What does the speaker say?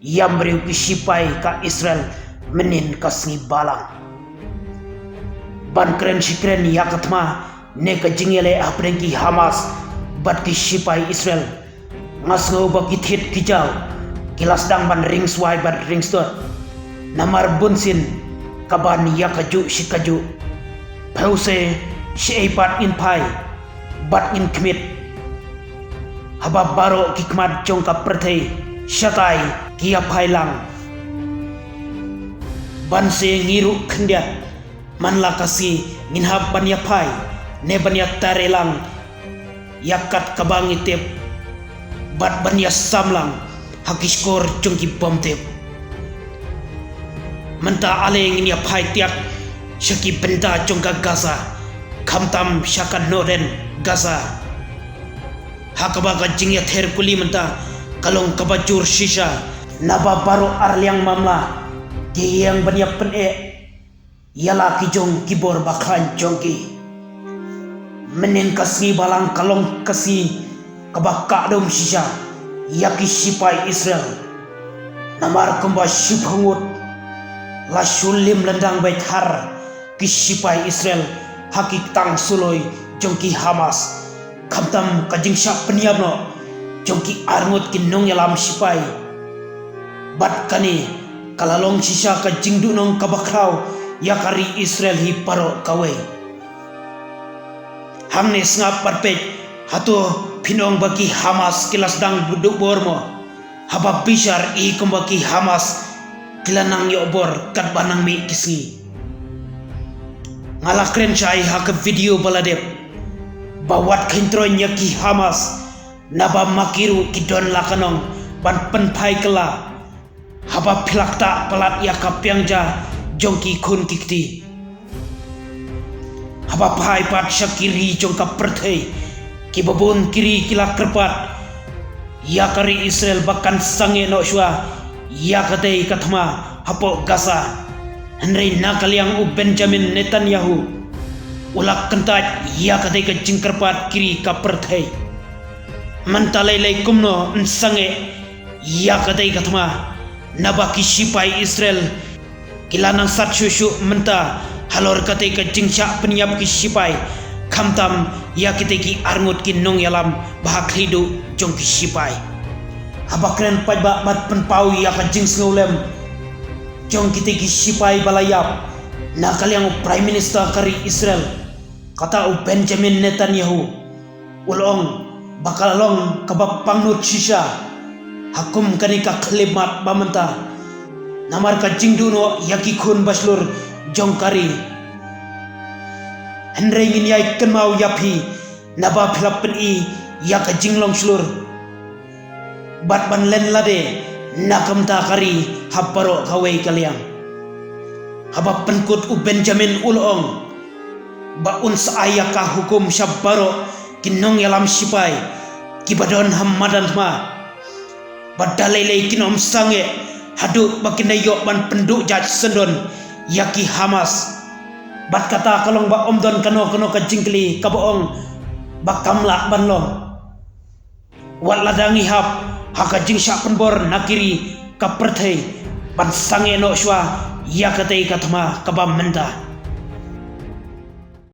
yang beriu kisipai ka Israel menin kasngi balang. Ban keren sikren yakatma ne ka jingele aprengki Hamas bat kisipai Israel ngasngo bakit hit kijau kilas dang ban ring swai ban ring stot namar bunsin kaban yakaju sikaju pause si bat in pai bat in kmit haba baro kikmat jongka perthei syatai kia phailang ban se ngiru khendiat man lakasi nginhab ban ya phai ne ban ya tarelang yakat kabang itep bat ban ya samlang hakiskor jongki bomtep menta ale ngin ya phai tiak syaki benda jongka Gaza khamtam syakan noden Gaza hakaba gajing ya ther kuli menta kalong kabajur shisha naba baro arliang mamla yang banyak pene yala kijong kibor bakhan jongki menen kasni balang kalong kasi kabakka dom shisha yaki sipai Israel namar kamba shibhangut la shulim lendang bait har kisipai Israel hakik tang suloi jongki Hamas khamtam kajing syak peniabno jongki arngut kinong yalam sipai bat kani kalalong sisa kajing dunong kabakraw yakari Israel hi paro kawe hamne ngap parpet hato pinong bagi Hamas kilas dang buduk bormo haba bishar i kumbaki Hamas kilanang yobor kat banang mi kisngi ngalakren syai hak video baladep bawat kintroy nyaki Hamas naba makiru kidon lakanong ban penpai kela haba pilakta pelat yakap yang ja jongki kun kikti haba pai pat syakiri jongka perthei kibabun kiri kila kerpat yakari Israel bahkan sange no shwa yakatei kathma hapo Gaza henry nakaliang u Benjamin Netanyahu ulak kentat yakatei ke jingkerpat kiri ka perthei mantalai kumno nsange yakatei kathma nabaki sipai Israel kilanang sat syusyu menta halor katei ke jingsyak peniap ki sipai khamtam yakitei ki arngut ki nong yalam bahak hidu jong ki sipai habakren pajba mat penpau yaka jings ngolem jong kitei ki sipai balayap nakaliang prime minister kari Israel kata u Benjamin Netanyahu ulong bakalong kabab pangnut shisha hakum kanika khlemat bamanta namar ka jingduno yaki khun baslur jongkari henry ngin yai kenmau yapi naba philapen i yaka jinglong slur bat ban len lade nakamta kari haparo kawe kaliang haba penkut u Benjamin ulong ba uns ayaka hukum syabaro kinong yalam sipai kibadon hamadan ma badalele kinom sange hadu bakinda yok ban penduk jaj sendon yaki Hamas bat kata kalong ba omdon kano ka jingkli kaboong bakamla banlong wat ladangi hap haka jingsyak penbor nakiri ka perthei ban sange no shwa yakatei kathma kabam menta